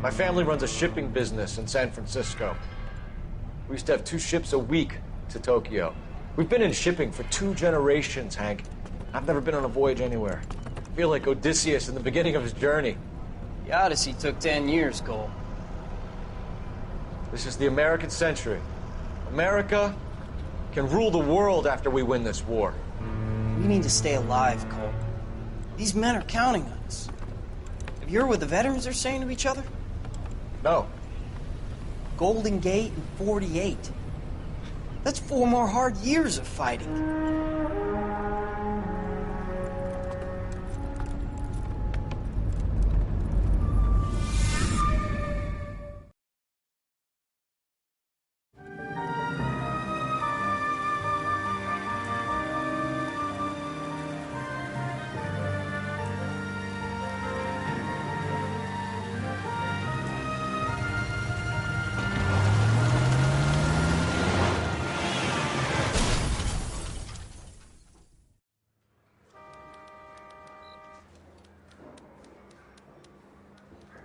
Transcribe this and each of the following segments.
My family runs a shipping business in San Francisco. We used to have 2 ships a week to Tokyo. We've been in shipping for 2 generations, Hank. I've never been on a voyage anywhere. I feel like Odysseus in the beginning of his journey. The Odyssey took 10 years, Cole. This is the American century. America can rule the world after we win this war. We need to stay alive, Cole. These men are counting on us. Have you heard what the veterans are saying to each other? No. Golden Gate in 48. That's 4 more hard years of fighting.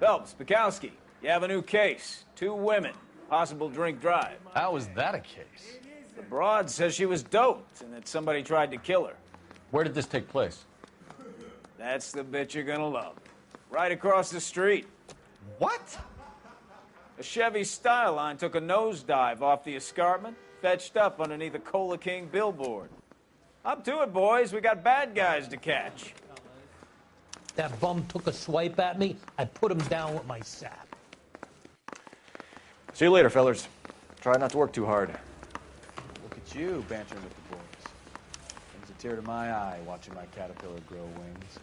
Phelps, Bukowski, you have a new case. 2 women, possible drink drive. How is that a case? The broad says she was doped and that somebody tried to kill her. Where did this take place? That's the bit you're gonna love. Right across the street. What? A Chevy Styline took a nosedive off the escarpment, fetched up underneath a Cola King billboard. Up to it, boys. We got bad guys to catch. That bum took a swipe at me. I put him down with my sap. See you later, fellers. Try not to work too hard. Look at you bantering with the boys. Brings a tear to my eye watching my caterpillar grow wings.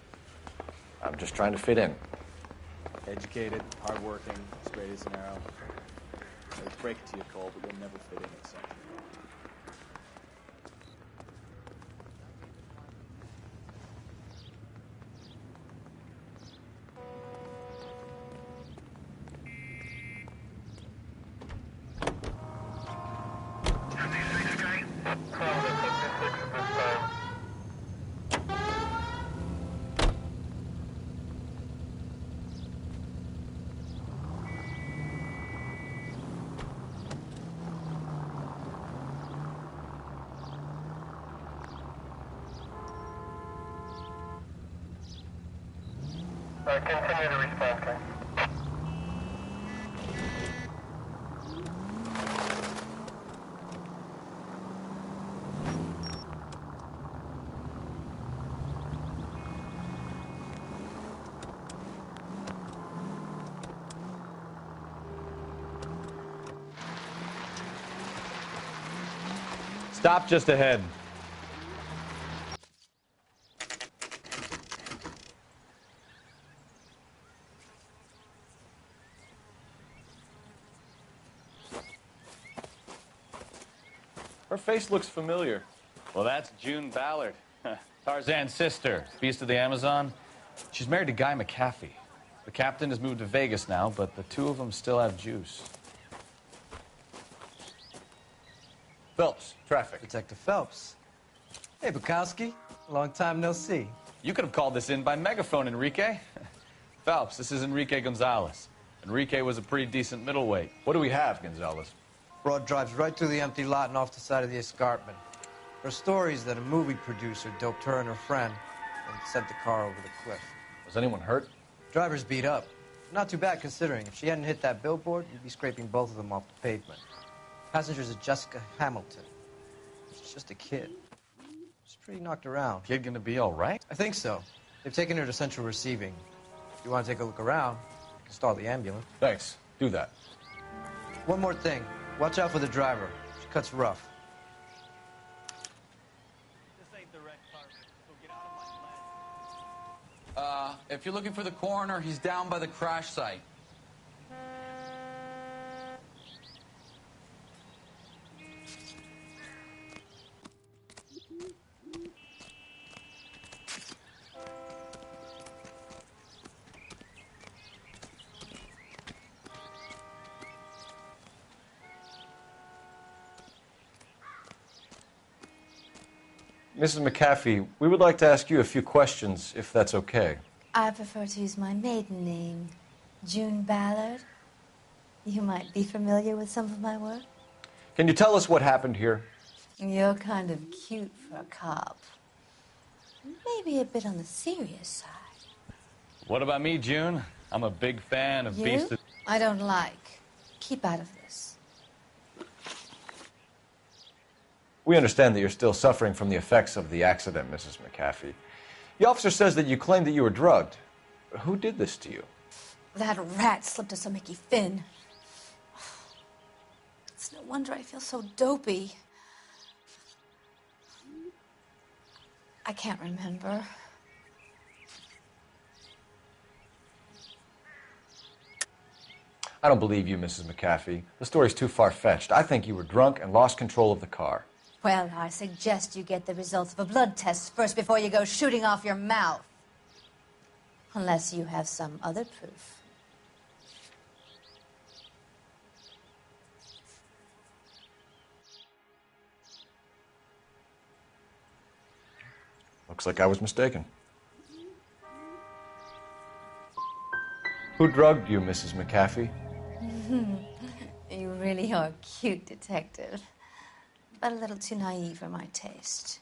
I'm just trying to fit in. Educated, hardworking, straight as an arrow. Let's break it to you, Cole, but you'll never fit in at Century. Continue to respond, okay? Stop just ahead. Her face looks familiar. Well, that's June Ballard, Tarzan's sister, beast of the Amazon. She's married to Guy McAfee. The captain has moved to Vegas now, but the 2 of them still have juice. Phelps, traffic. Detective Phelps. Hey, Bukowski. Long time no see. You could have called this in by megaphone, Enrique. Phelps, this is Enrique Gonzalez. Enrique was a pretty decent middleweight. What do we have, Gonzalez? Broad drives right through the empty lot and off the side of the escarpment. Her stories that a movie producer doped her and her friend and sent the car over the cliff. Was anyone hurt? Driver's beat up. Not too bad considering. If she hadn't hit that billboard, you'd be scraping both of them off the pavement. Passenger's a Jessica Hamilton. She's just a kid. She's pretty knocked around. Kid gonna be all right? I think so. They've taken her to central receiving. If you want to take a look around, you can stall the ambulance. Thanks. Do that. One more thing. Watch out for the driver. She cuts rough. This ain't the red carpet, so get out of my lane. If you're looking for the coroner, he's down by the crash site. Mrs. McAfee, we would like to ask you a few questions, if that's okay. I prefer to use my maiden name. June Ballard. You might be familiar with some of my work. Can you tell us what happened here? You're kind of cute for a cop. Maybe a bit on the serious side. What about me, June? I'm a big fan of Beast You? of... I don't like. Keep out of this. We understand that you're still suffering from the effects of the accident, Mrs. McAfee. The officer says that you claimed that you were drugged. Who did this to you? That rat slipped us a Mickey Finn. It's no wonder I feel so dopey. I can't remember. I don't believe you, Mrs. McAfee. The story's too far-fetched. I think you were drunk and lost control of the car. Well, I suggest you get the results of a blood test first before you go shooting off your mouth. Unless you have some other proof. Looks like I was mistaken. Who drugged you, Mrs. McAfee? You really are a cute detective, but a little too naive for my taste.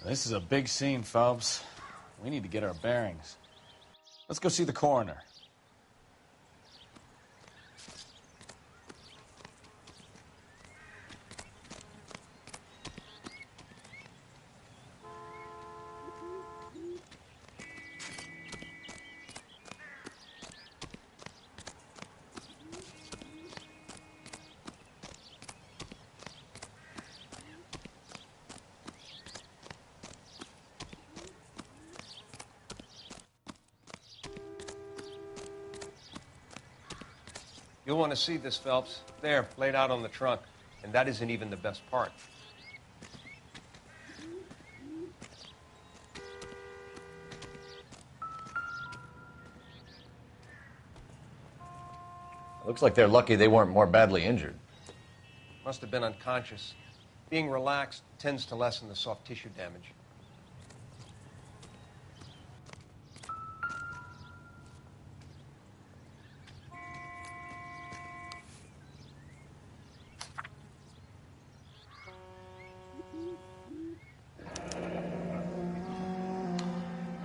This is a big scene, Phelps. We need to get our bearings. Let's go see the coroner. You'll want to see this, Phelps. There, laid out on the trunk. And that isn't even the best part. Looks like they're lucky they weren't more badly injured. Must have been unconscious. Being relaxed tends to lessen the soft tissue damage.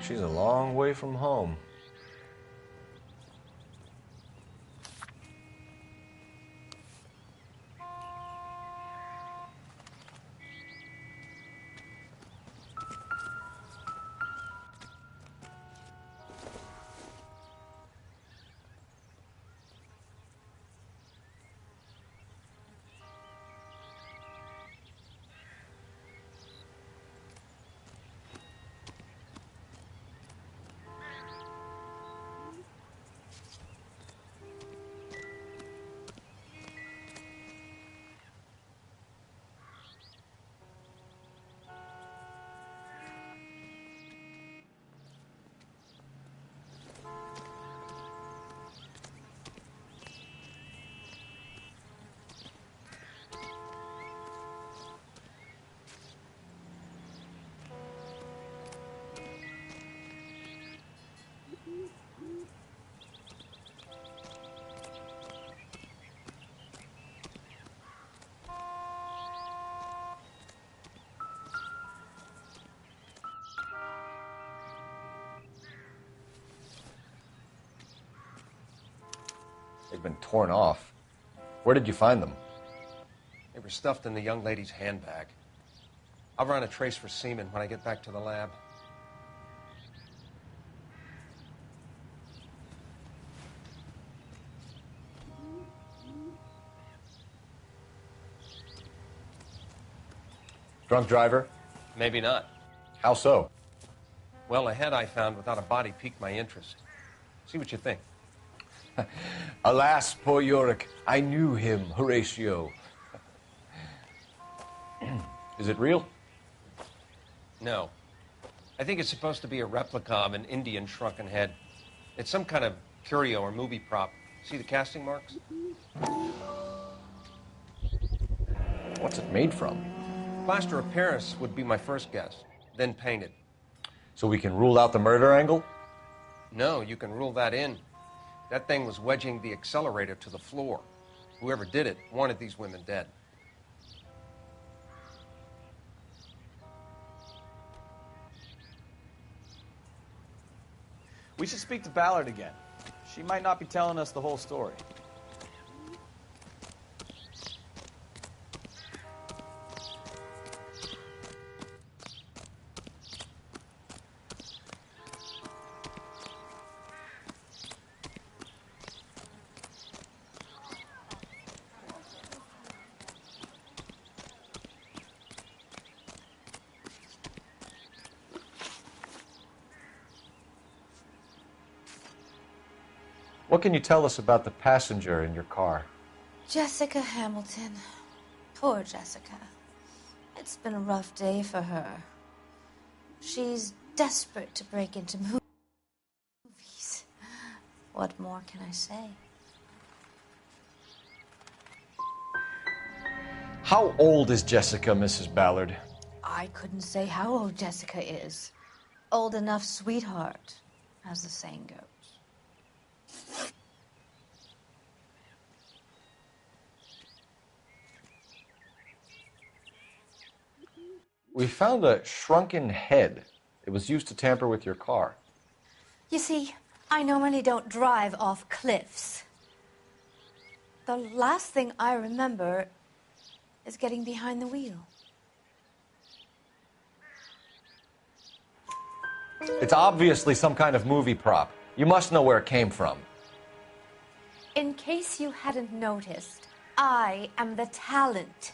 She's a long way from home. They've been torn off. Where did you find them? They were stuffed in the young lady's handbag. I'll run a trace for semen when I get back to the lab. Drunk driver? Maybe not. How so? Well, a head I found without a body piqued my interest. See what you think. Alas, poor Yorick, I knew him, Horatio. Is it real? No. I think it's supposed to be a replica of an Indian shrunken head. It's some kind of curio or movie prop. See the casting marks? What's it made from? Plaster of Paris would be my first guess, then painted. So we can rule out the murder angle? No, you can rule that in. That thing was wedging the accelerator to the floor. Whoever did it wanted these women dead. We should speak to Ballard again. She might not be telling us the whole story. What can you tell us about the passenger in your car? Jessica Hamilton. Poor Jessica. It's been a rough day for her. She's desperate to break into movies. What more can I say? How old is Jessica, Mrs. Ballard? I couldn't say how old Jessica is. Old enough, sweetheart, as the saying goes. We found a shrunken head. It was used to tamper with your car. You see, I normally don't drive off cliffs. The last thing I remember is getting behind the wheel. It's obviously some kind of movie prop. You must know where it came from. In case you hadn't noticed, I am the talent.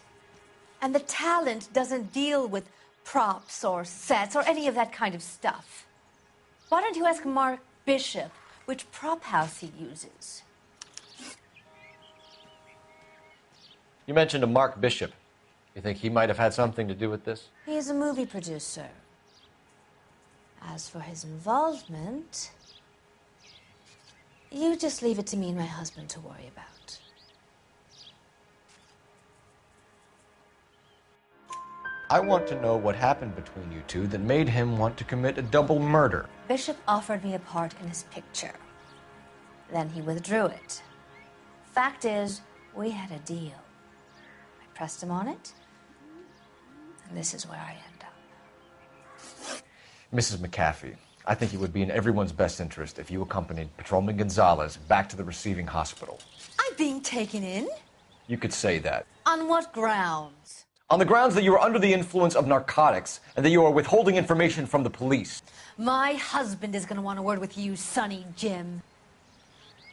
And the talent doesn't deal with props or sets or any of that kind of stuff. Why don't you ask Mark Bishop which prop house he uses? You mentioned a Mark Bishop. You think he might have had something to do with this? He is a movie producer. As for his involvement, you just leave it to me and my husband to worry about. I want to know what happened between you two that made him want to commit a double murder. Bishop offered me a part in his picture. Then he withdrew it. Fact is, we had a deal. I pressed him on it, and this is where I end up. Mrs. McAfee, I think it would be in everyone's best interest if you accompanied Patrolman Gonzalez back to the receiving hospital. I'm being taken in? You could say that. On what grounds? On the grounds that you are under the influence of narcotics and that you are withholding information from the police. My husband is going to want a word with you, Sonny Jim.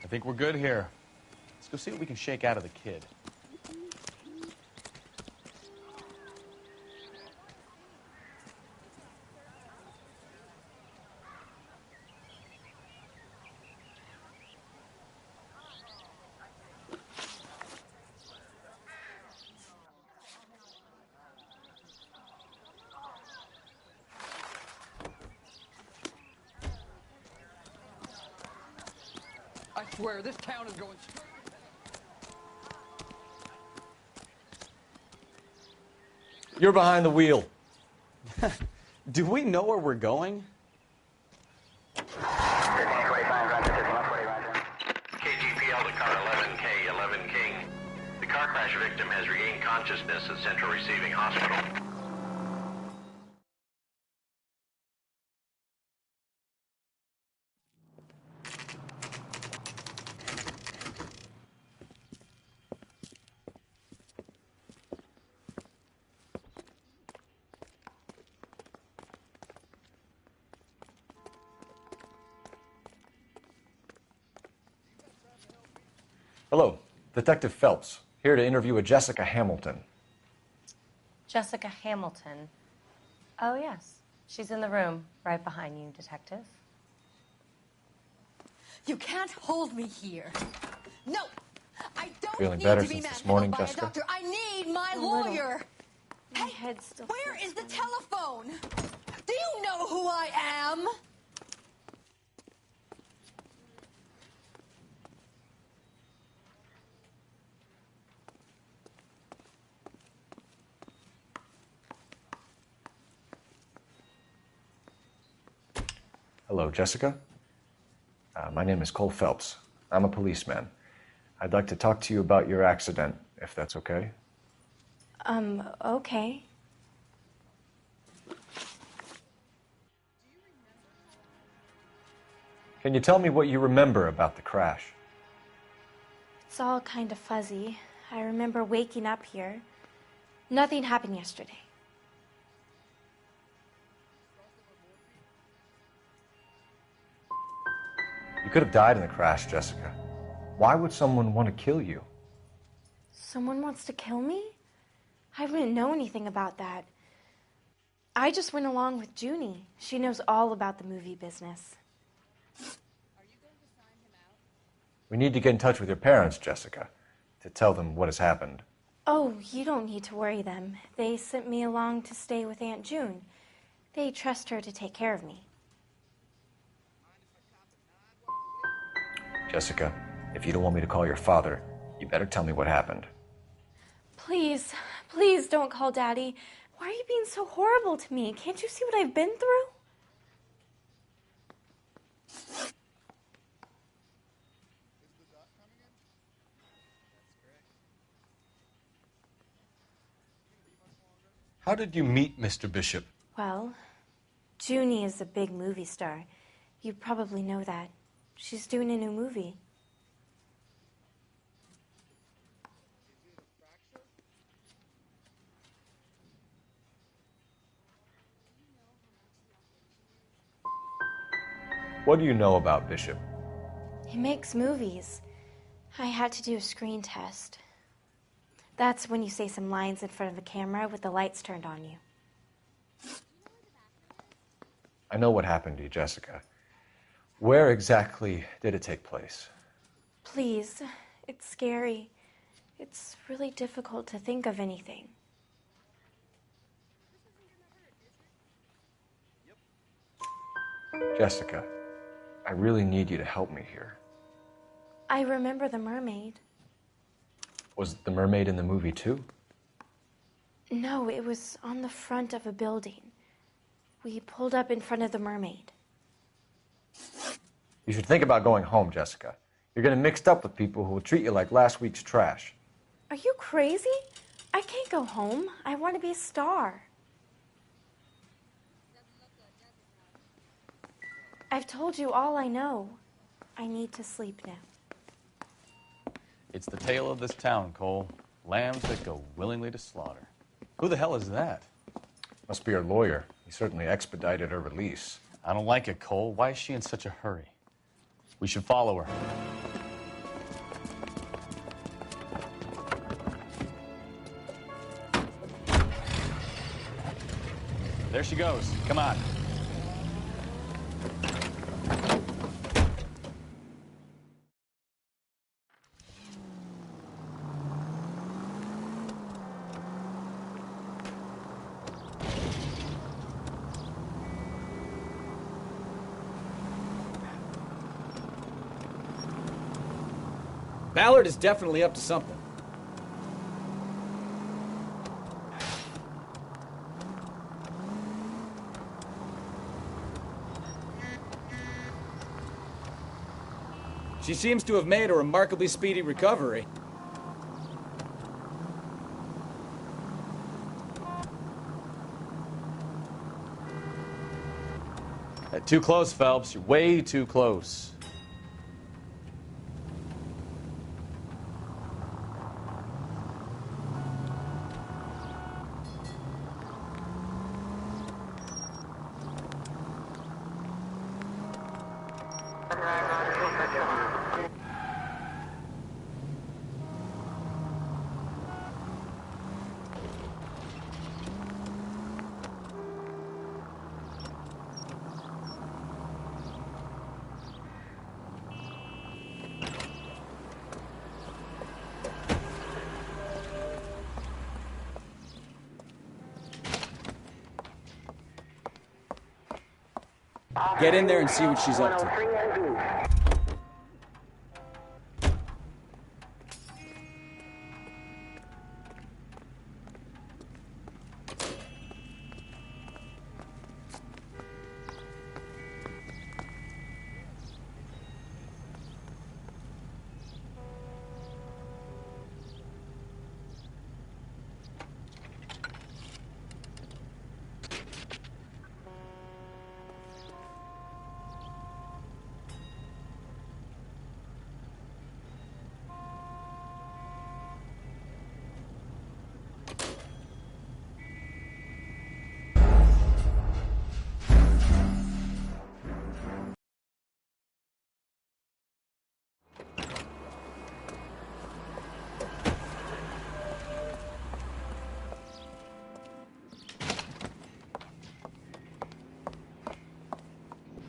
I think we're good here. Let's go see what we can shake out of the kid. I swear, this town is going straight. You're behind the wheel. Do we know where we're going? KGPL to car 11K, 11 King. The car crash victim has regained consciousness at Central Receiving Hospital. Hello, Detective Phelps, here to interview a Jessica Hamilton. Jessica Hamilton. Oh, yes. She's in the room right behind you, Detective. You can't hold me here. No, I don't Feeling need better to be since this morning, manhandled by Jessica? a doctor. I need my A little. lawyer. My head's still Where is the telephone? Do you know who I am? Hello, Jessica. My name is Cole Phelps. I'm a policeman. I'd like to talk to you about your accident, if that's okay. Okay. Can you tell me what you remember about the crash? It's all kind of fuzzy. I remember waking up here. Nothing happened yesterday. You could have died in the crash, Jessica. Why would someone want to kill you? Someone wants to kill me? I wouldn't know anything about that. I just went along with Junie. She knows all about the movie business. We need to get in touch with your parents, Jessica, to tell them what has happened. Oh, you don't need to worry them. They sent me along to stay with Aunt June. They trust her to take care of me. Jessica, if you don't want me to call your father, you better tell me what happened. Please, please don't call Daddy. Why are you being so horrible to me? Can't you see what I've been through? How did you meet Mr. Bishop? Well, Junie is a big movie star. You probably know that. She's doing a new movie. What do you know about Bishop? He makes movies. I had to do a screen test. That's when you say some lines in front of a camera with the lights turned on you. I know what happened to you, Jessica. Where exactly did it take place? Please, it's scary. It's really difficult to think of anything. Jessica, I really need you to help me here. I remember the mermaid. Was the mermaid in the movie too? No, it was on the front of a building. We pulled up in front of the mermaid. You should think about going home, Jessica. You're getting mixed up with people who will treat you like last week's trash. Are you crazy? I can't go home. I want to be a star. I've told you all I know. I need to sleep now. It's the tale of this town, Cole. Lambs that go willingly to slaughter. Who the hell is that? Must be her lawyer. He certainly expedited her release. I don't like it, Cole. Why is she in such a hurry? We should follow her. There she goes. Come on. Ballard is definitely up to something. She seems to have made a remarkably speedy recovery. Too close, Phelps. You're way too close. Get in there and see what she's up to.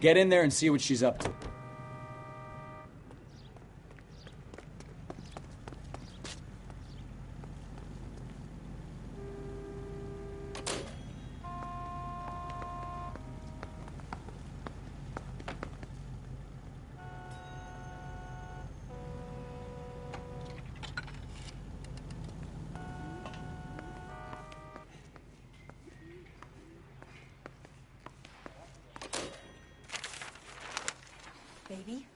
Get in there and see what she's up to. Baby?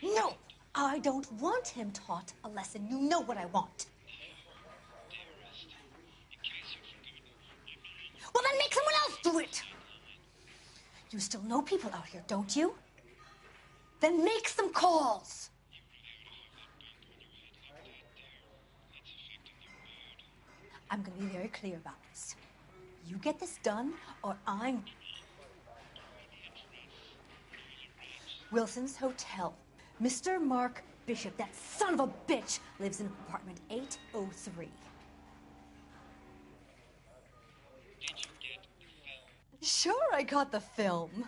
No, I don't want him taught a lesson. You know what I want. Well, then make someone else do it. You still know people out here, don't you? Then make some calls. I'm going to be very clear about this. You get this done, or I'm... Wilson's Hotel. Mr. Mark Bishop, that son of a bitch, lives in apartment 803. Sure, I got the film.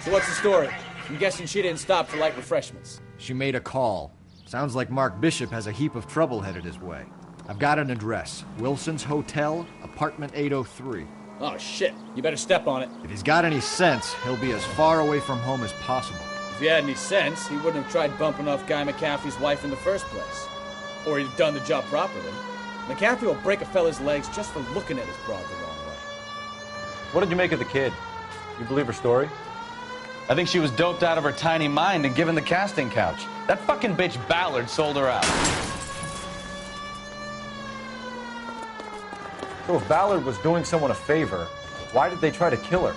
So what's the story? I'm guessing she didn't stop for light refreshments. She made a call. Sounds like Mark Bishop has a heap of trouble headed his way. I've got an address. Wilson's Hotel, apartment 803. Oh, shit. You better step on it. If he's got any sense, he'll be as far away from home as possible. If he had any sense, he wouldn't have tried bumping off Guy McCaffrey's wife in the first place. Or he'd have done the job properly. McCaffrey will break a fella's legs just for looking at his broad the wrong way. What did you make of the kid? You believe her story? I think she was doped out of her tiny mind and given the casting couch. That fucking bitch Ballard sold her out. So if Ballard was doing someone a favor, why did they try to kill her?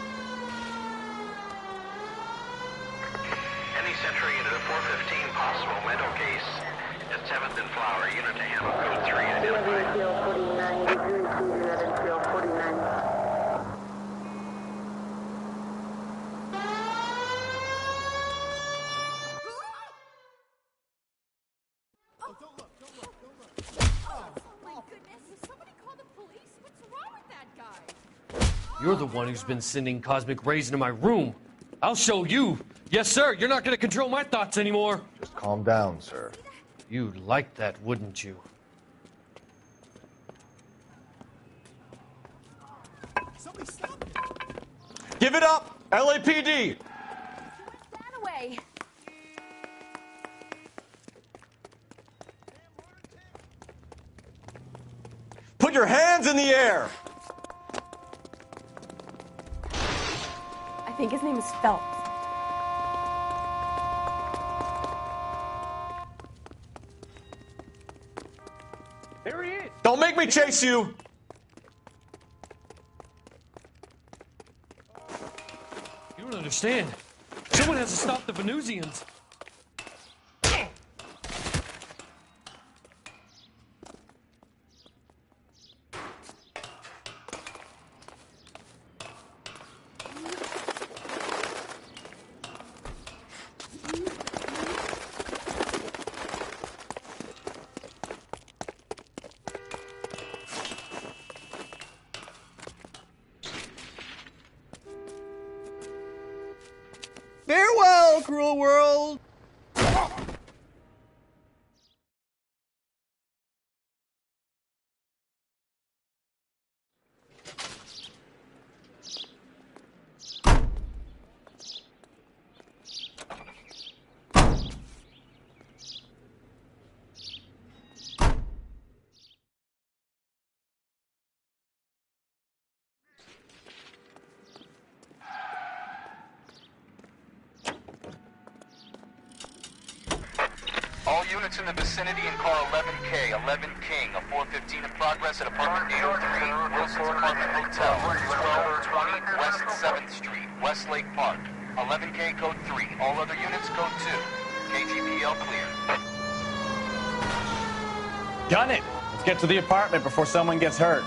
Any Central Unit of 415 possible mental case at 7th and Flower. Unit to handle code 3 identified. You're the one who's been sending cosmic rays into my room. I'll show you. Yes, sir. You're not going to control my thoughts anymore. Just calm down, sir. You'd like that, wouldn't you? Give it up! LAPD! That away. Put your hands in the air! I think his name is Phelps. There he is. Don't make me chase you! You don't understand. Someone has to stop the Venusians. Farewell, cruel world! All units in the vicinity in car 11K, 11 King, a 415 in progress at apartment 803, Wilson's Apartment Hotel, 1220 West 7th Street, Westlake Park. 11K code 3. All other units code 2. KGPL clear. Gun it! Let's get to the apartment before someone gets hurt.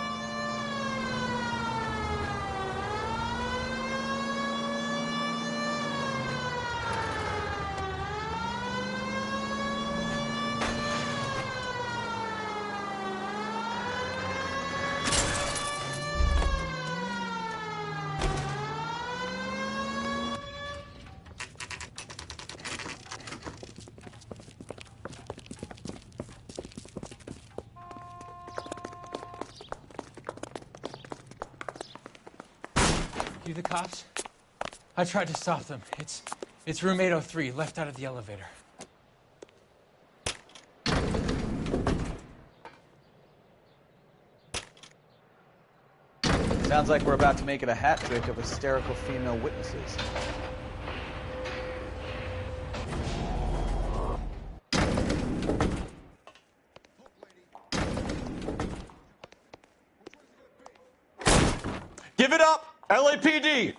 You the cops? I tried to stop them. It's room 803, left out of the elevator. Sounds like we're about to make it a hat trick of hysterical female witnesses. Give it up, LAPD!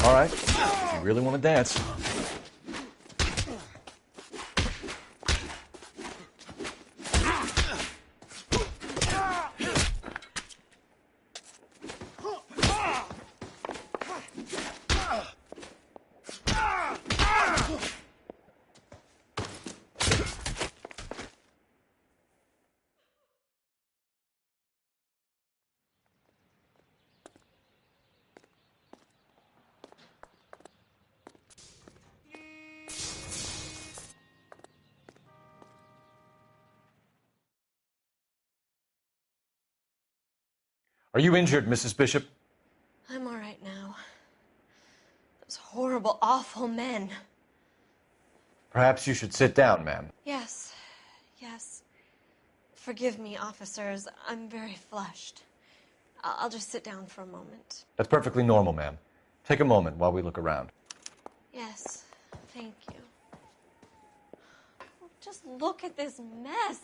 All right, if you really want to dance. Are you injured, Mrs. Bishop? I'm all right now. Those horrible, awful men. Perhaps you should sit down, ma'am. Yes, yes. Forgive me, officers. I'm very flushed. I'll just sit down for a moment. That's perfectly normal, ma'am. Take a moment while we look around. Yes, thank you. Oh, just look at this mess.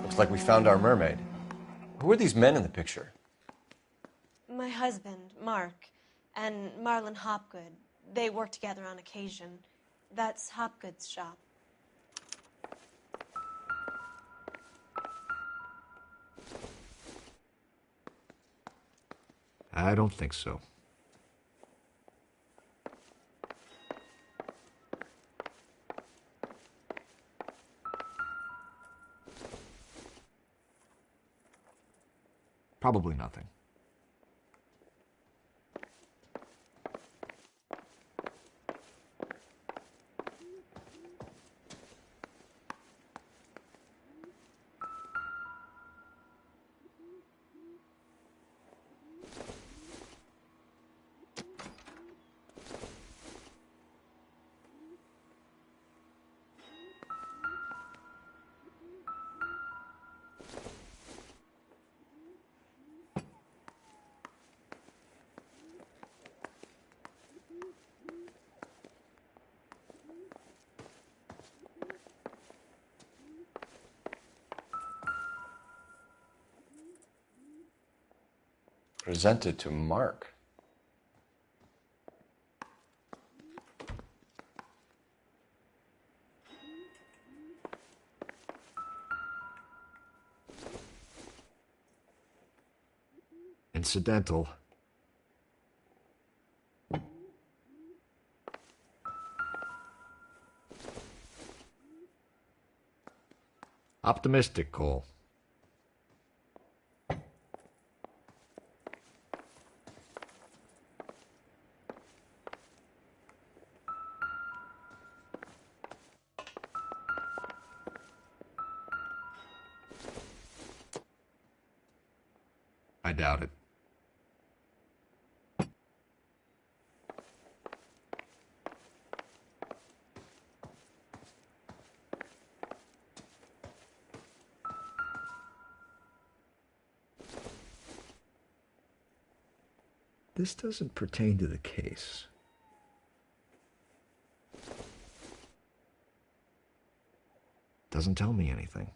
Looks like we found our mermaid. Who are these men in the picture? My husband, Mark, and Marlon Hopgood. They work together on occasion. That's Hopgood's shop. I don't think so. Probably nothing. Presented to Mark. Incidental. Optimistic, Cole. I doubt it. This doesn't pertain to the case. Doesn't tell me anything.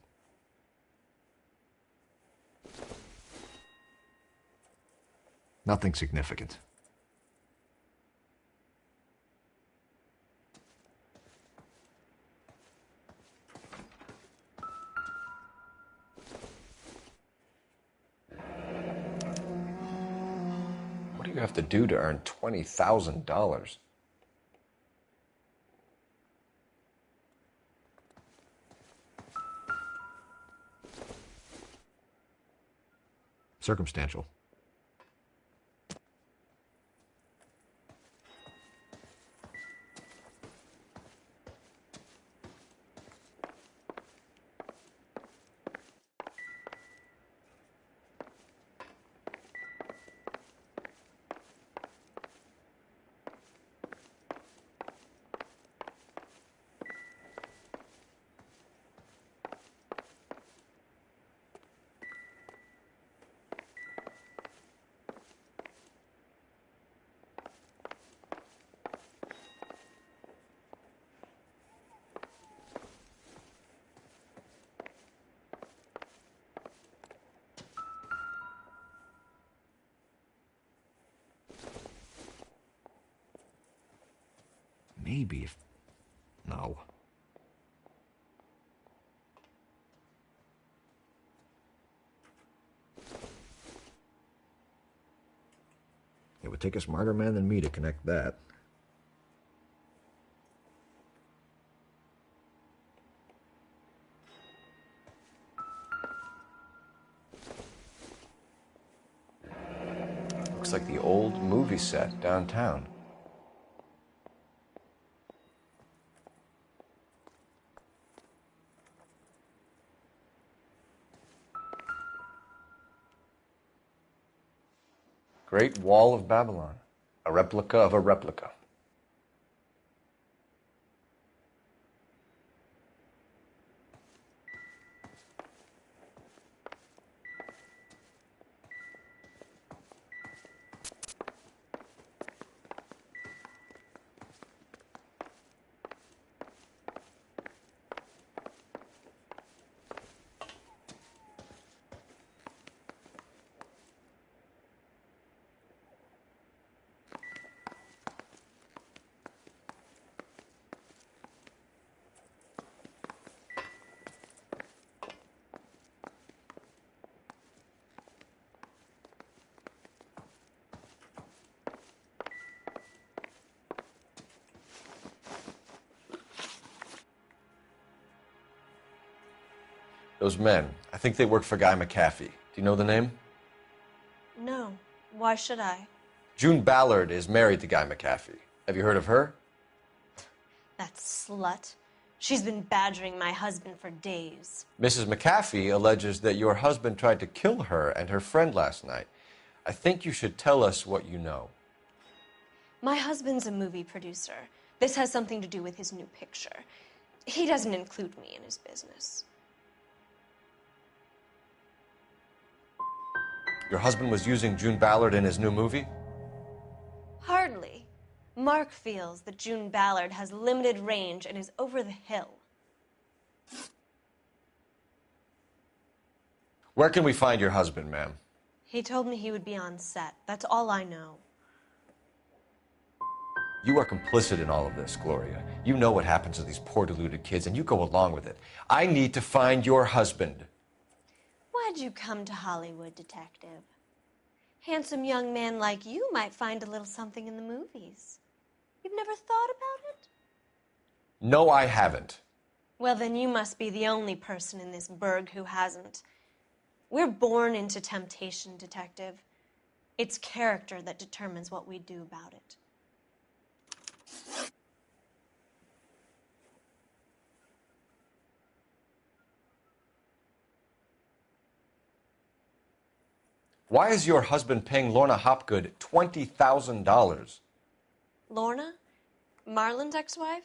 Nothing significant. What do you have to do to earn $20,000? Circumstantial. Maybe if... No. It would take a smarter man than me to connect that. Looks like the old movie set downtown. Great Wall of Babylon, a replica of a replica. Those men, I think they work for Guy McAfee. Do you know the name? No. Why should I? June Ballard is married to Guy McAfee. Have you heard of her? That slut. She's been badgering my husband for days. Mrs. McAfee alleges that your husband tried to kill her and her friend last night. I think you should tell us what you know. My husband's a movie producer. This has something to do with his new picture. He doesn't include me in his business. Your husband was using June Ballard in his new movie? Hardly. Mark feels that June Ballard has limited range and is over the hill. Where can we find your husband, ma'am? He told me he would be on set. That's all I know. You are complicit in all of this, Gloria. You know what happens to these poor deluded kids, and you go along with it. I need to find your husband. Why'd you come to Hollywood, detective? Handsome young man like you might find a little something in the movies. You've never thought about it? No, I haven't. Well, then you must be the only person in this burg who hasn't. We're born into temptation, detective. It's character that determines what we do about it. Why is your husband paying Lorna Hopgood $20,000? Lorna? Marlon's ex-wife?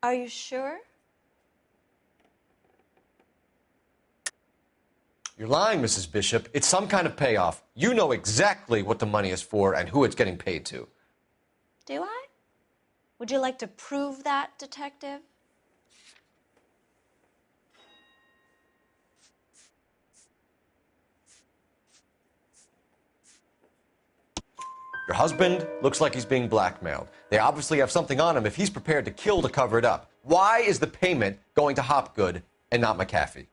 Are you sure? You're lying, Mrs. Bishop. It's some kind of payoff. You know exactly what the money is for and who it's getting paid to. Do I? Would you like to prove that, detective? Your husband looks like he's being blackmailed. They obviously have something on him if he's prepared to kill to cover it up. Why is the payment going to Hopgood and not McAfee?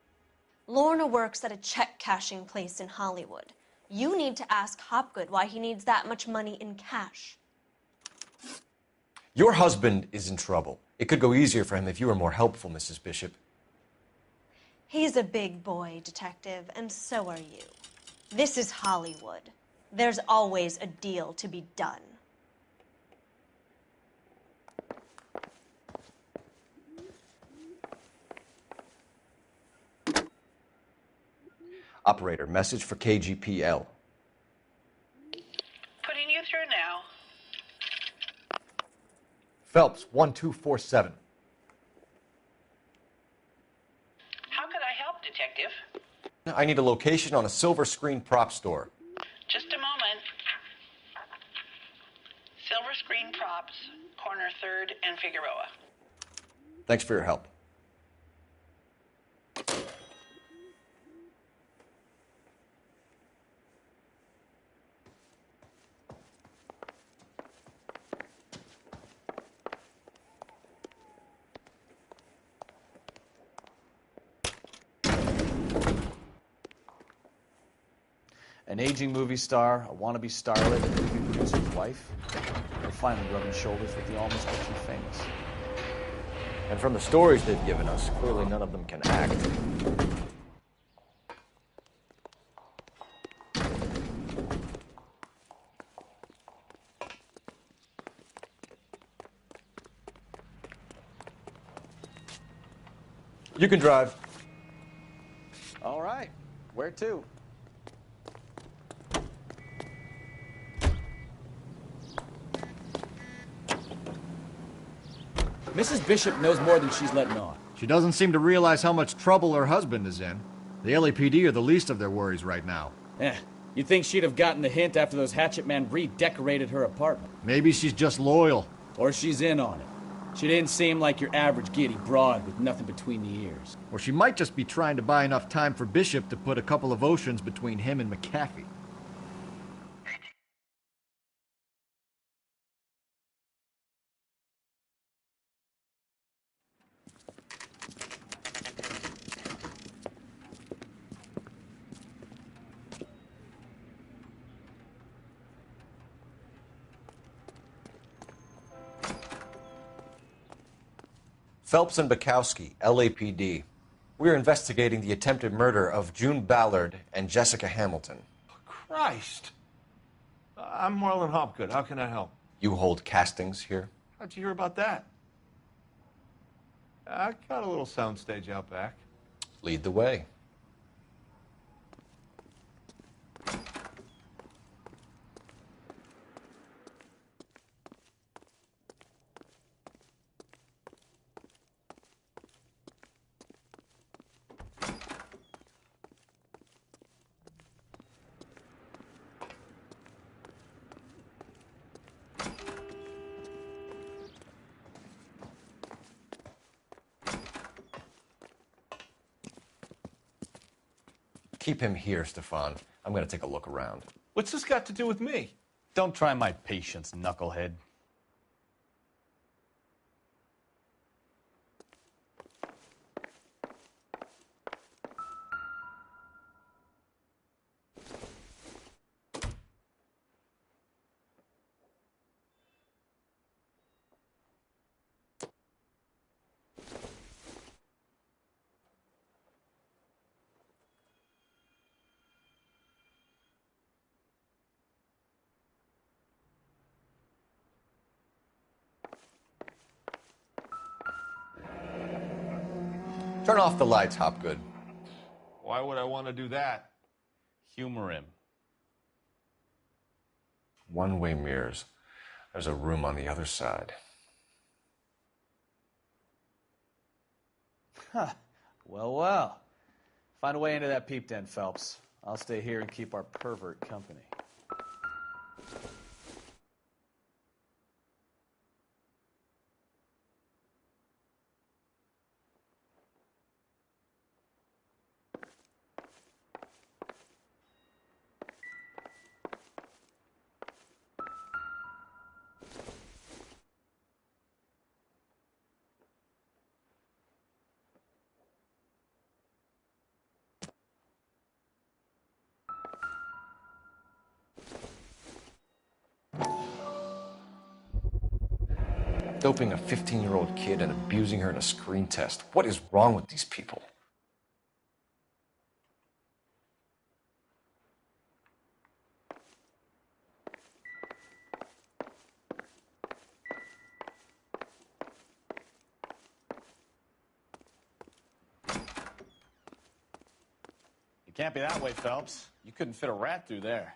Lorna works at a check cashing place in Hollywood. You need to ask Hopgood why he needs that much money in cash. Your husband is in trouble. It could go easier for him if you were more helpful, Mrs. Bishop. He's a big boy, Detective, and so are you. This is Hollywood. There's always a deal to be done. Operator, message for KGPL. Putting you through now. Phelps, 1247. How could I help, Detective? I need a location on a silver screen prop store. Just a moment. Silver Screen Props, corner 3rd and Figueroa. Thanks for your help. An aging movie star, a wannabe starlet, a movie producer's wife. They're finally rubbing shoulders with the almost too famous. And from the stories they've given us, clearly none of them can act. You can drive. All right. Where to? Mrs. Bishop knows more than she's letting on. She doesn't seem to realize how much trouble her husband is in. The LAPD are the least of their worries right now. You'd think she'd have gotten the hint after those hatchet men redecorated her apartment. Maybe she's just loyal. Or she's in on it. She didn't seem like your average giddy broad with nothing between the ears. Or she might just be trying to buy enough time for Bishop to put a couple of oceans between him and McAfee. Phelps and Bukowski, LAPD. We're investigating the attempted murder of June Ballard and Jessica Hamilton. Christ. I'm Marlon Hopgood. How can I help? You hold castings here? How'd you hear about that? I got a little soundstage out back. Lead the way. Keep him here, Stefan. I'm going to take a look around. What's this got to do with me? Don't try my patience, knucklehead. Turn off the lights, Hopgood. Why would I want to do that? Humor him. One-way mirrors. There's a room on the other side. Huh. Well, well. Find a way into that peep den, Phelps. I'll stay here and keep our pervert company. Doping a 15-year-old kid and abusing her in a screen test. What is wrong with these people? It can't be that way, Phelps. You couldn't fit a rat through there.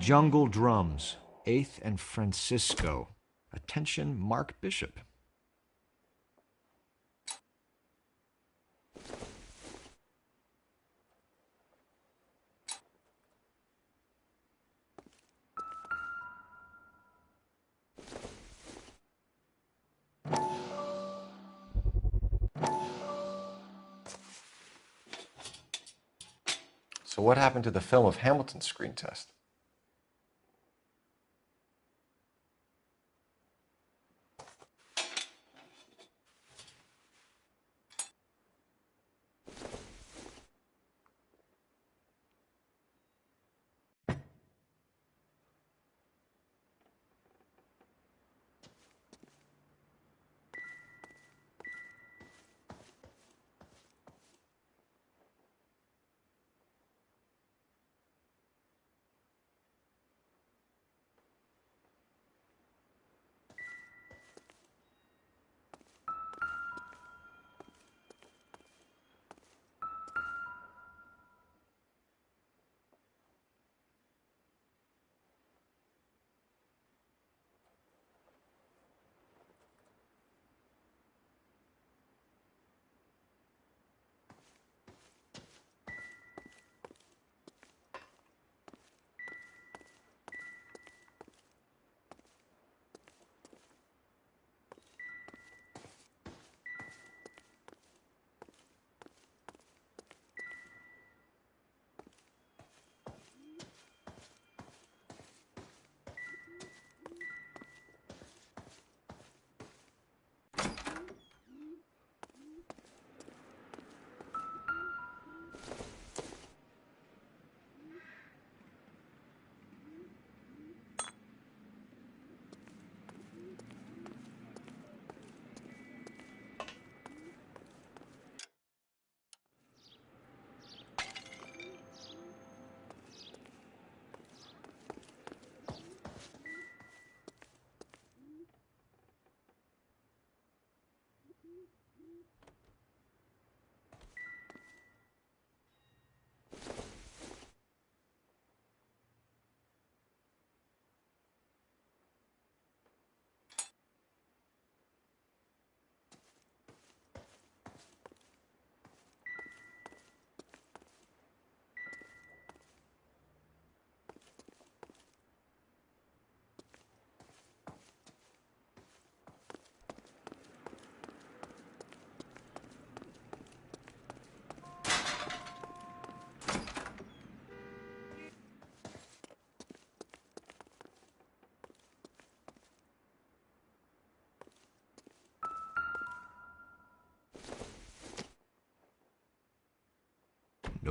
Jungle Drums, 8th and Francisco. Attention, Mark Bishop. So what happened to the film of Hamilton's screen test?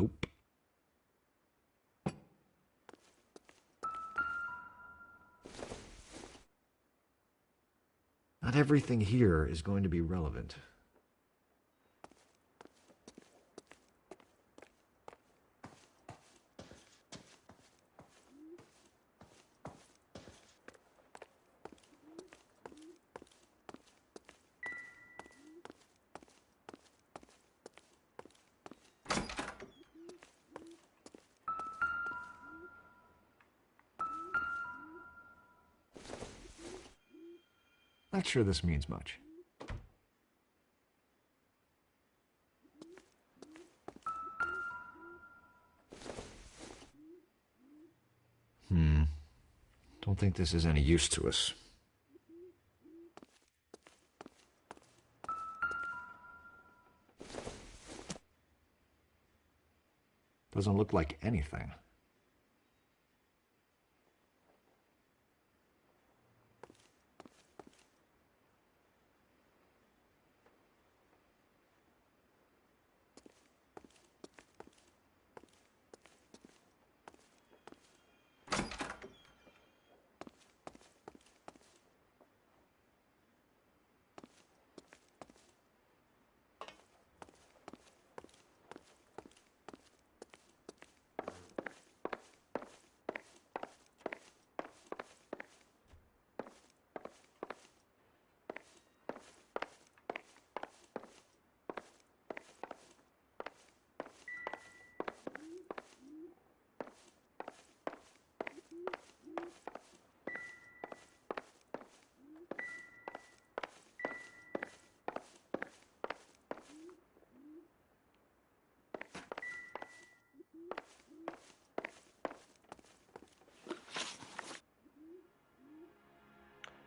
Nope. Not everything here is going to be relevant. Not sure this means much. Don't think this is any use to us. Doesn't look like anything.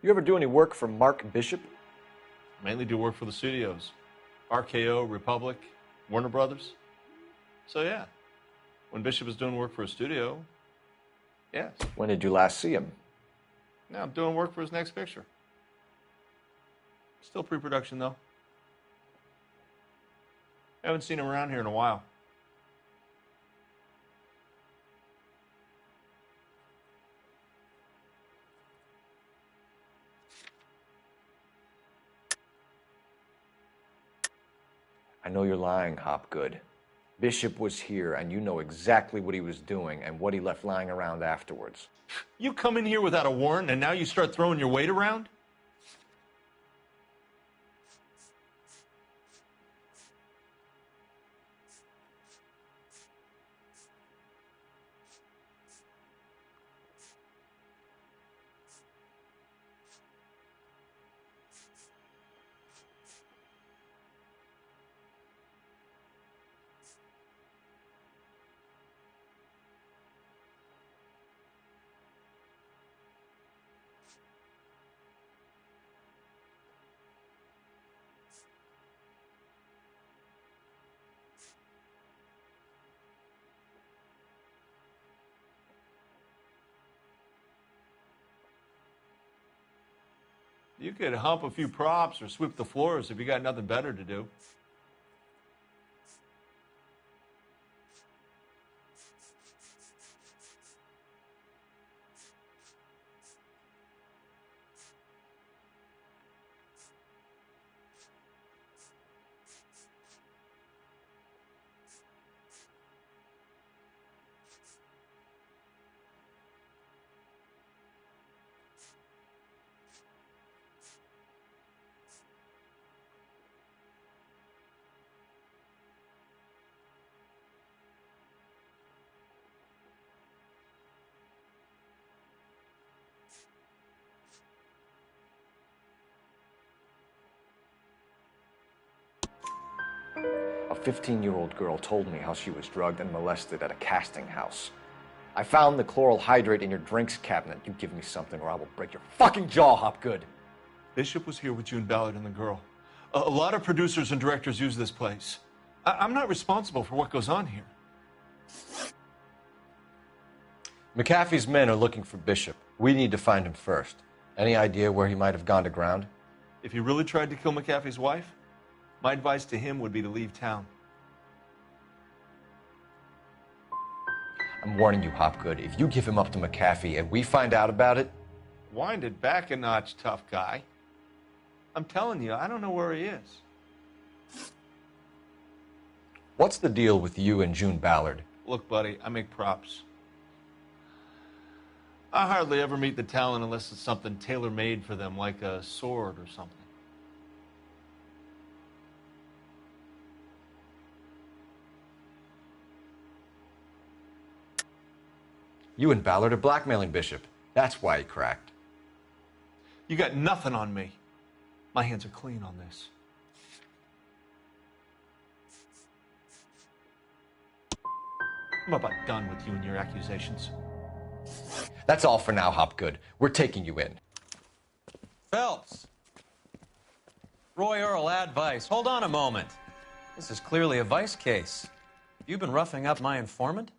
You ever do any work for Mark Bishop? Mainly do work for the studios. RKO, Republic, Warner Brothers. So yeah, when Bishop is doing work for a studio, yes. When did you last see him? Now I'm doing work for his next picture. Still pre-production though. Haven't seen him around here in a while. I know you're lying, Hopgood. Bishop was here, and you know exactly what he was doing and what he left lying around afterwards. You come in here without a warrant, and now you start throwing your weight around? You could hump a few props or sweep the floors if you got nothing better to do. A 15-year-old girl told me how she was drugged and molested at a casting house. I found the chloral hydrate in your drinks cabinet. You give me something or I will break your fucking jaw, Hopgood. Bishop was here with June Ballard and the girl. A lot of producers and directors use this place. I'm not responsible for what goes on here. McAfee's men are looking for Bishop. We need to find him first. Any idea where he might have gone to ground? If he really tried to kill McAfee's wife, my advice to him would be to leave town. I'm warning you, Hopgood. If you give him up to McAfee and we find out about it... Wind it back a notch, tough guy. I'm telling you, I don't know where he is. What's the deal with you and June Ballard? Look, buddy, I make props. I hardly ever meet the talent unless it's something tailor-made for them, like a sword or something. You and Ballard are blackmailing Bishop. That's why he cracked. You got nothing on me. My hands are clean on this. I'm about done with you and your accusations. That's all for now, Hopgood. We're taking you in. Phelps! Roy Earl, advice. Hold on a moment. This is clearly a vice case. You've been roughing up my informant?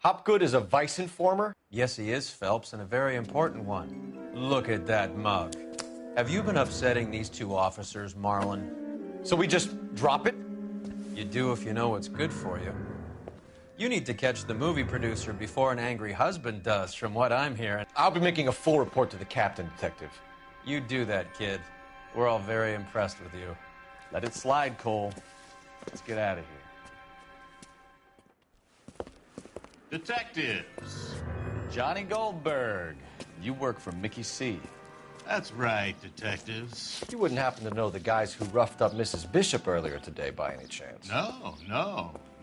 Hopgood is a vice informer? Yes, he is, Phelps, and a very important one. Look at that mug. Have you been upsetting these two officers, Marlin? So we just drop it? You do if you know what's good for you. You need to catch the movie producer before an angry husband does, from what I'm hearing. I'll be making a full report to the captain, Detective. You do that, kid. We're all very impressed with you. Let it slide, Cole. Let's get out of here. Detectives. Johnny Goldberg. You work for Mickey C. That's right, detectives. You wouldn't happen to know the guys who roughed up Mrs. Bishop earlier today by any chance? No,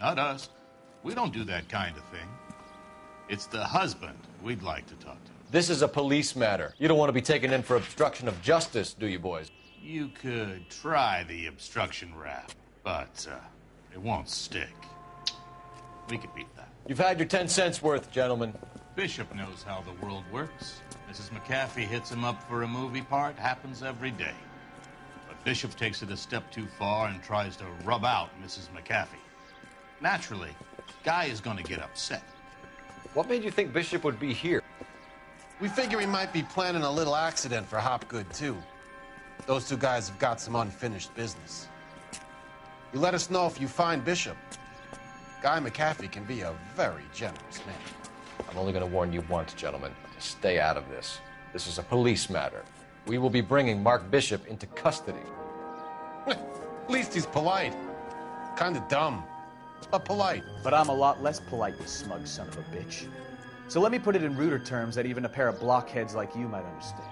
not us. We don't do that kind of thing. It's the husband we'd like to talk to. This is a police matter. You don't want to be taken in for obstruction of justice, do you, boys? You could try the obstruction rap, but it won't stick. We could beat that. You've had your 10 cents worth, gentlemen. Bishop knows how the world works. Mrs. McAfee hits him up for a movie part. Happens every day. But Bishop takes it a step too far and tries to rub out Mrs. McAfee. Naturally, Guy is going to get upset. What made you think Bishop would be here? We figure he might be planning a little accident for Hopgood, too. Those two guys have got some unfinished business. You let us know if you find Bishop. Guy McAfee can be a very generous man. I'm only going to warn you once, gentlemen. Stay out of this. This is a police matter. We will be bringing Mark Bishop into custody. At least he's polite. Kind of dumb, but polite. But I'm a lot less polite, you smug son of a bitch. So let me put it in ruder terms that even a pair of blockheads like you might understand.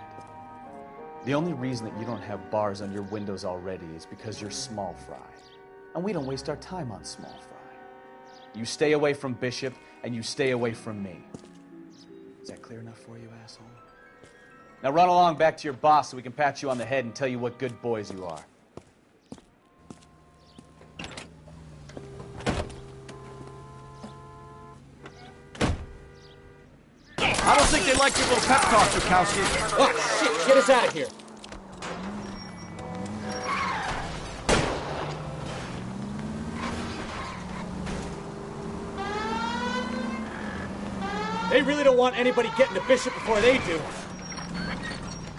The only reason that you don't have bars on your windows already is because you're small fry. And we don't waste our time on small fry. You stay away from Bishop, and you stay away from me. Is that clear enough for you, asshole? Now run along back to your boss so we can pat you on the head and tell you what good boys you are. I don't think they like your little pep talk, Bukowski. Oh, shit, get us out of here. They really don't want anybody getting to Bishop before they do.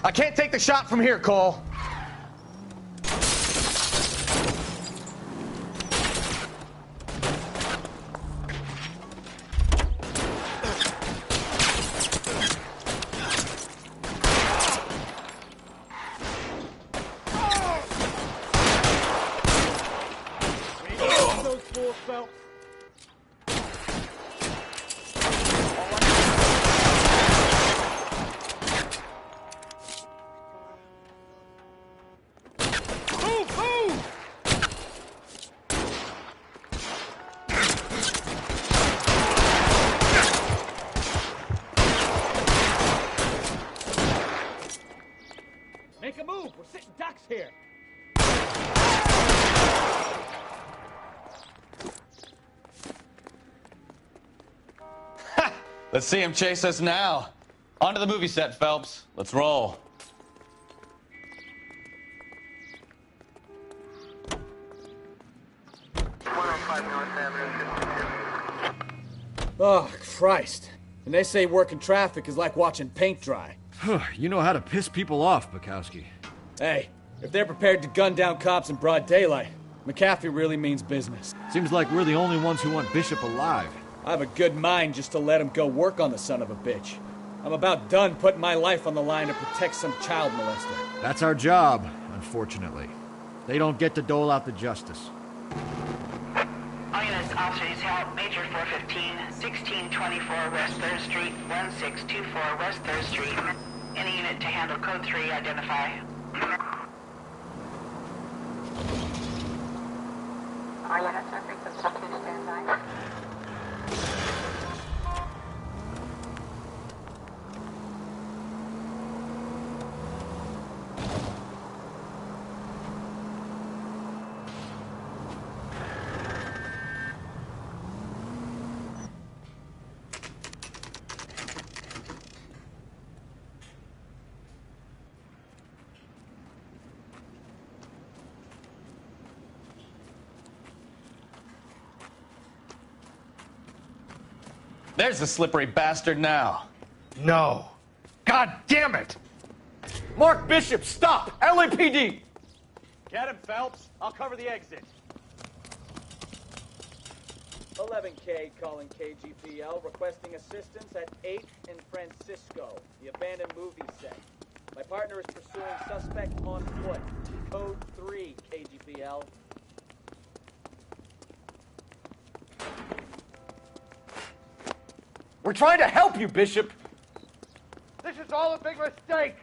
I can't take the shot from here, Cole. Those fools, Phelps. Make a move. We're sitting ducks here. Let's see him chase us now. Onto the movie set, Phelps. Let's roll. Oh, Christ. And they say working traffic is like watching paint dry. You know how to piss people off, Bukowski. Hey, if they're prepared to gun down cops in broad daylight, McAfee really means business. Seems like we're the only ones who want Bishop alive. I have a good mind just to let him go work on the son of a bitch. I'm about done putting my life on the line to protect some child molester. That's our job, unfortunately. They don't get to dole out the justice. All units, officers help. Major 415, 1624 West 3rd Street, 1624 West 3rd Street. Any unit to handle code 3, identify. All units are frequency 2, stand by. There's the slippery bastard now. No. God damn it! Mark Bishop, stop! LAPD! Get him, Phelps. I'll cover the exit. 11K calling KGPL, requesting assistance at 8th and Francisco, the abandoned movie set. My partner is pursuing suspect on foot. Code 3, KGPL. We're trying to help you, Bishop! This is all a big mistake!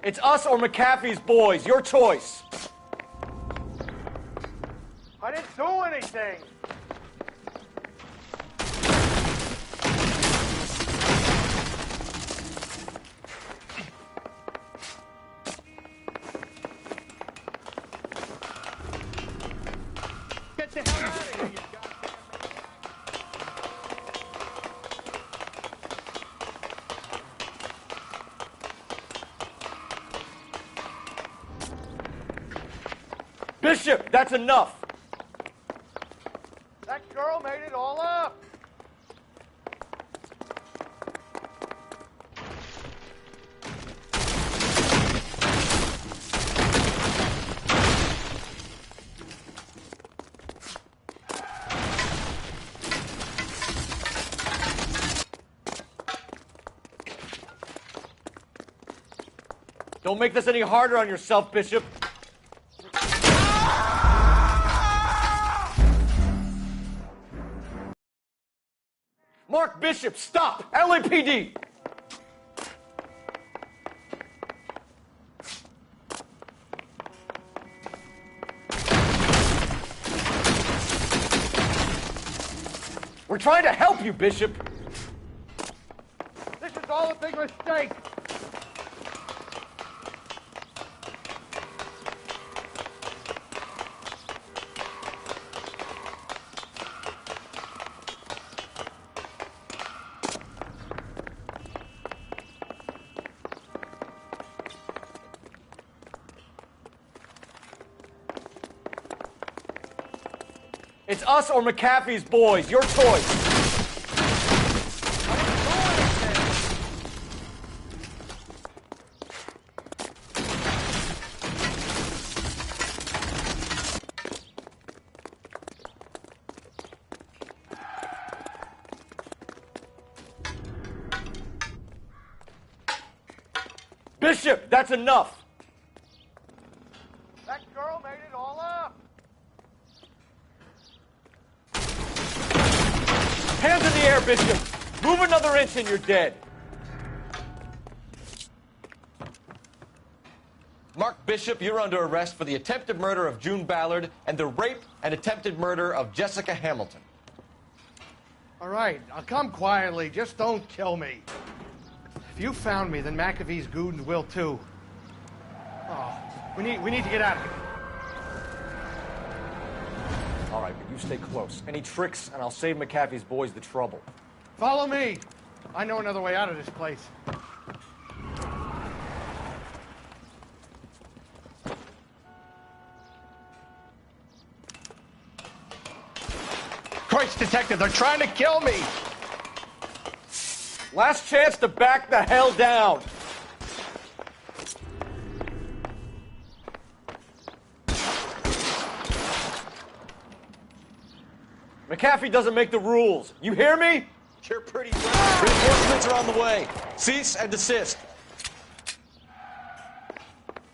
It's us or McAfee's boys. Your choice. I didn't do anything! Get the hell out of here, you Bishop, that's enough! That girl made it all up! Don't make this any harder on yourself, Bishop. Mark Bishop, stop! LAPD! We're trying to help you, Bishop! This is all a big mistake! It's us or McAfee's boys. Your choice. Bishop, that's enough. That girl made it all up! Hands in the air, Bishop. Move another inch and you're dead. Mark Bishop, you're under arrest for the attempted murder of June Ballard and the rape and attempted murder of Jessica Hamilton. All right, I'll come quietly. Just don't kill me. If you found me, then McAfee's goons will too. Oh, we need to get out of here. All right, but you stay close. Any tricks, and I'll save McAfee's boys the trouble. Follow me. I know another way out of this place. Christ, Detective! Detective, they're trying to kill me! Last chance to back the hell down! McAfee doesn't make the rules. You hear me? You're pretty brave. Reinforcements are on the way. Cease and desist.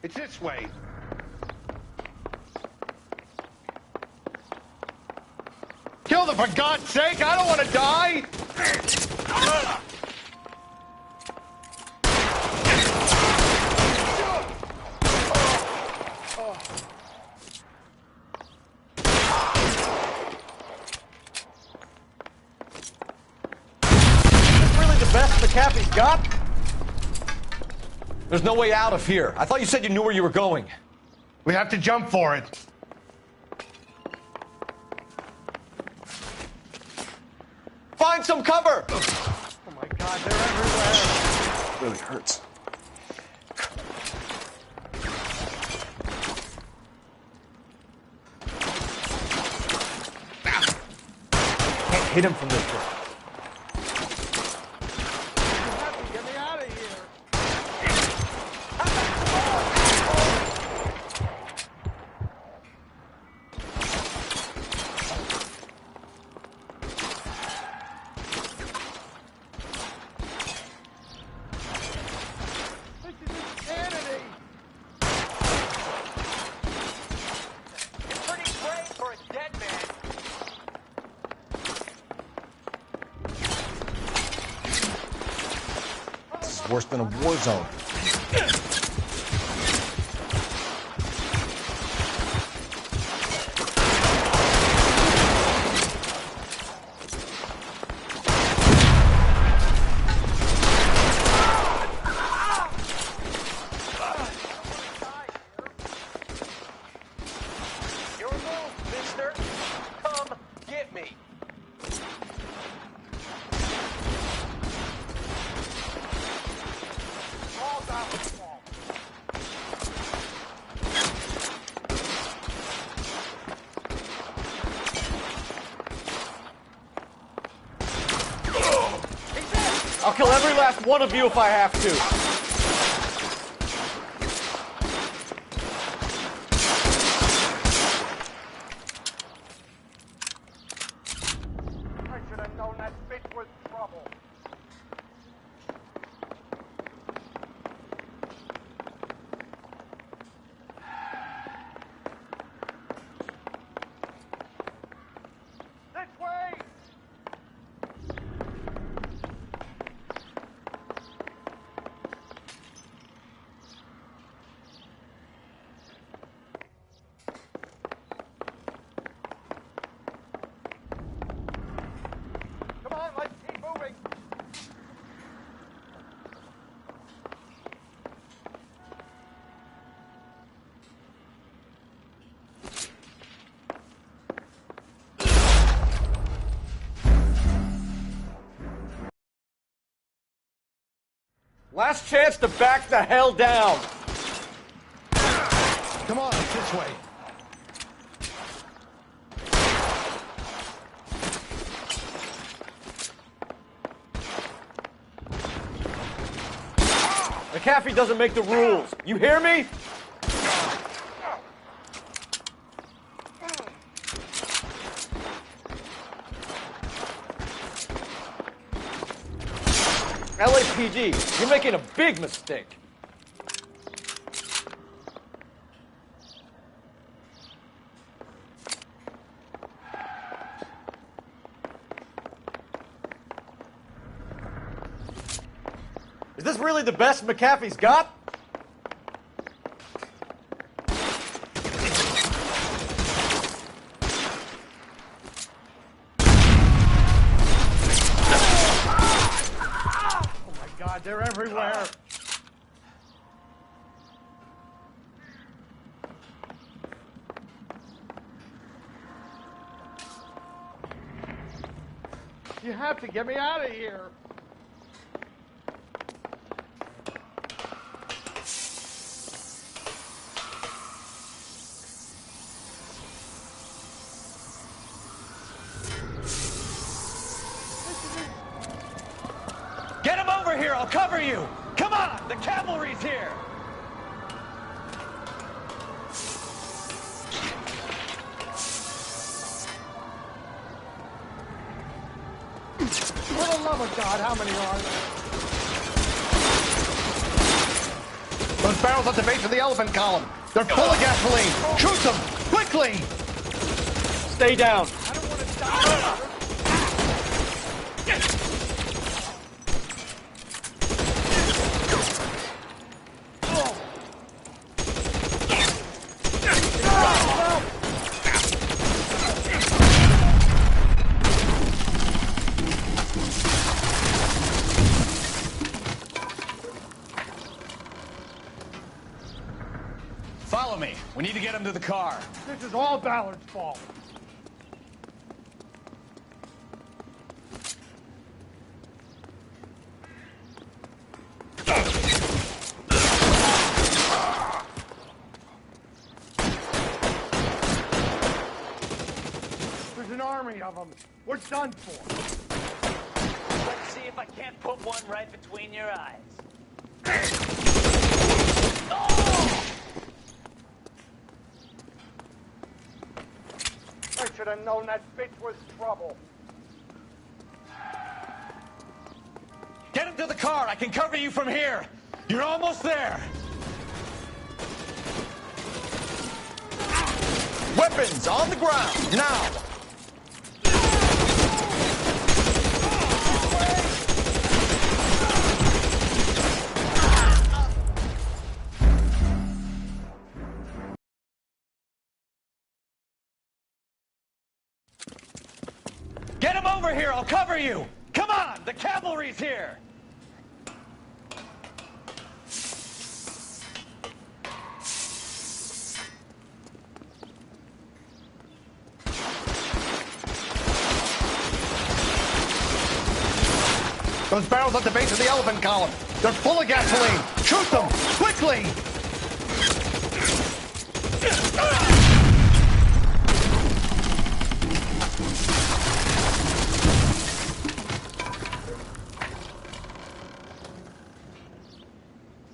It's this way. Kill them, for God's sake! I don't want to die! Best McAfee's got? There's no way out of here. I thought you said you knew where you were going. We have to jump for it. Find some cover! Oh my God, they're everywhere. It really hurts. Can't hit him from this way. Worse than a war zone. Your move, mister. Come get me. I'll kill every last one of you if I have to. I should have known that bitch was trouble. This way! Come on, let's keep moving. Last chance to back the hell down. Come on, this way. McAfee doesn't make the rules. You hear me? LAPD, you're making a big mistake. Is this really the best McAfee's got? Oh my God, they're everywhere. You have to get me out of here. here, I'll cover you! Come on, the cavalry's here! For the love of God, how many are there? Those barrels at the base of the elephant column. They're full of gasoline. Shoot them! Quickly! Stay down. I don't want to die. Follow me. We need to get him to the car. This is all Ballard's fault. There's an army of them. We're done for. Let's see if I can't put one right between your eyes. I should have known that bitch was trouble. Get him to the car. I can cover you from here. You're almost there. Weapons on the ground, now! Get him over here. I'll cover you. Come on. The cavalry's here. Those barrels at the base of the elephant column. They're full of gasoline. Shoot them! Quickly!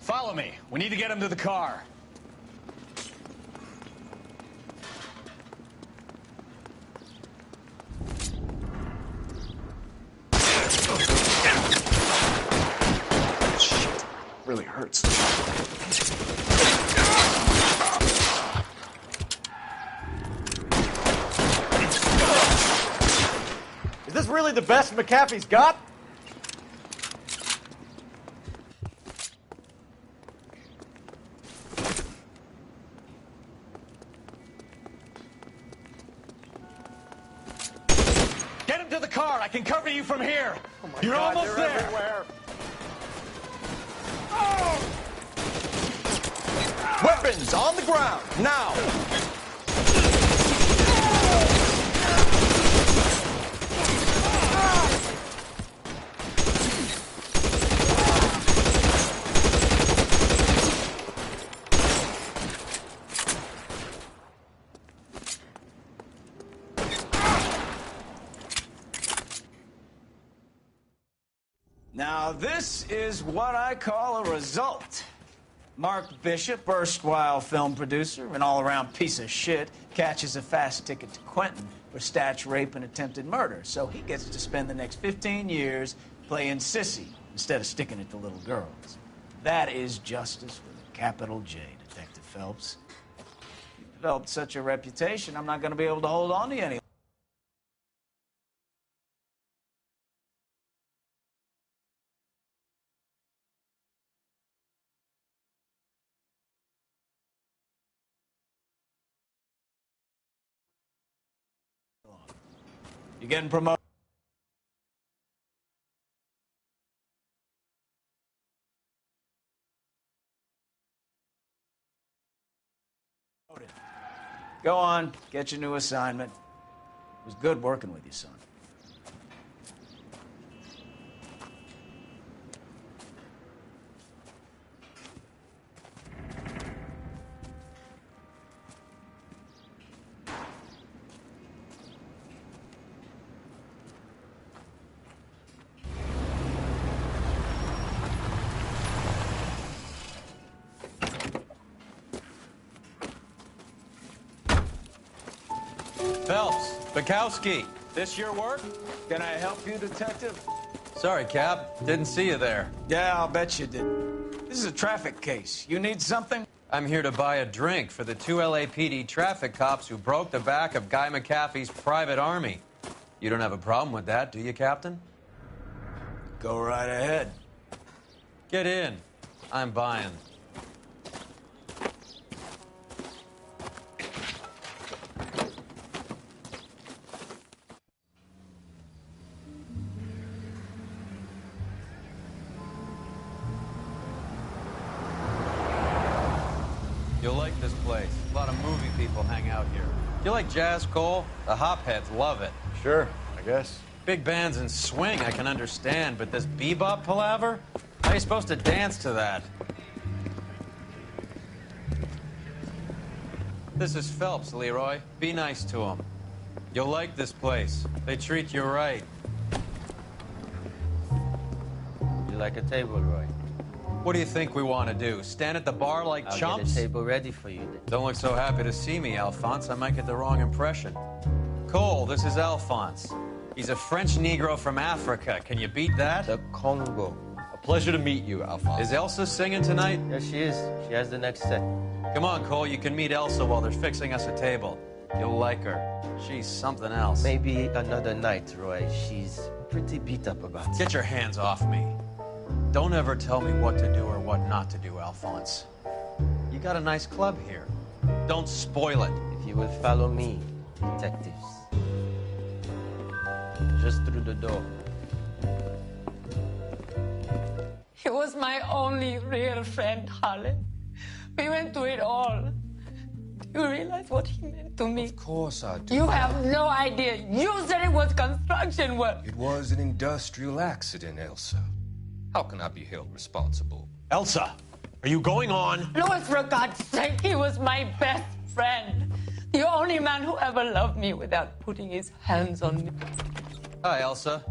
Follow me. We need to get him to the car. Shit. Really hurts. Is this really the best McAfee's got? Get him to the car. I can cover you from here. Oh my You're God, almost they're there. everywhere. Weapons on the ground, now! Now, this is what I call a result. Mark Bishop, erstwhile film producer, an all-around piece of shit, catches a fast ticket to Quentin for statch rape and attempted murder. So he gets to spend the next 15 years playing sissy instead of sticking it to little girls. That is justice with a capital J, Detective Phelps. You've developed such a reputation, I'm not going to be able to hold on to you any. You're getting promoted. Go on, get your new assignment. It was good working with you, son. Phelps, Bukowski, this your work? Can I help you, Detective? Sorry, Cap. Didn't see you there. Yeah, I'll bet you did. This is a traffic case. You need something? I'm here to buy a drink for the 2 LAPD traffic cops who broke the back of Guy McAfee's private army. You don't have a problem with that, do you, Captain? Go right ahead. Get in. I'm buying. You'll like this place. A lot of movie people hang out here. Do you like jazz, Cole? The hopheads love it. Sure, I guess. Big bands and swing I can understand, but this bebop palaver? How are you supposed to dance to that? This is Phelps, Leroy. Be nice to him. You'll like this place. They treat you right. You like a table, Roy? What do you think we want to do? Stand at the bar like I'll chumps? get a table ready for you then. Don't look so happy to see me, Alphonse. I might get the wrong impression. Cole, this is Alphonse. He's a French Negro from Africa. Can you beat that? The Congo. A pleasure to meet you, Alphonse. Is Elsa singing tonight? Yes, she is. She has the next set. Come on, Cole. You can meet Elsa while they're fixing us a table. You'll like her. She's something else. Maybe another night, Roy. She's pretty beat up about it. Get your hands off me. Don't ever tell me what to do or what not to do, Alphonse. You got a nice club here. Don't spoil it. If you will follow me, detectives. Just through the door. He was my only real friend, Harlan. We went through it all. Do you realize what he meant to me? Of course I do. You have no idea. You said it was construction work. It was an industrial accident, Elsa. How can I be held responsible? Elsa, are you going on? Louis, for God's sake, he was my best friend. The only man who ever loved me without putting his hands on me. Hi, Elsa.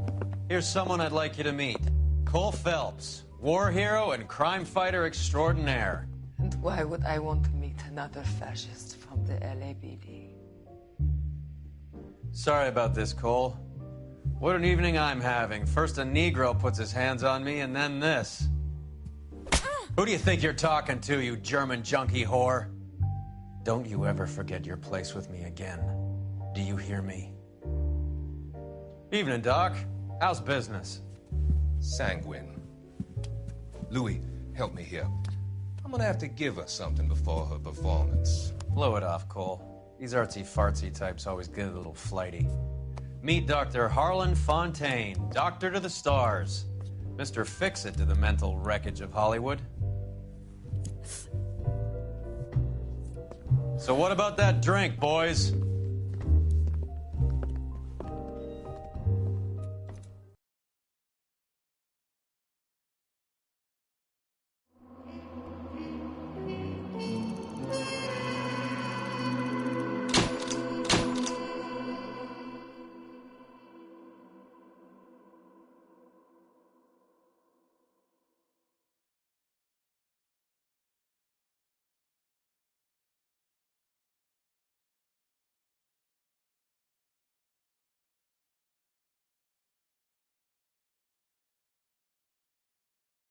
Here's someone I'd like you to meet. Cole Phelps, war hero and crime fighter extraordinaire. And why would I want to meet another fascist from the LAPD? Sorry about this, Cole. What an evening I'm having. First a Negro puts his hands on me, and then this. Who do you think you're talking to, you German junkie whore? Don't you ever forget your place with me again. Do you hear me? Evening, Doc. How's business? Sanguine. Louis, help me here. I'm gonna have to give her something before her performance. Blow it off, Cole. These artsy-fartsy types always get a little flighty. Meet Dr. Harlan Fontaine, doctor to the stars. Mr. Fix-It to the mental wreckage of Hollywood. So what about that drink, boys?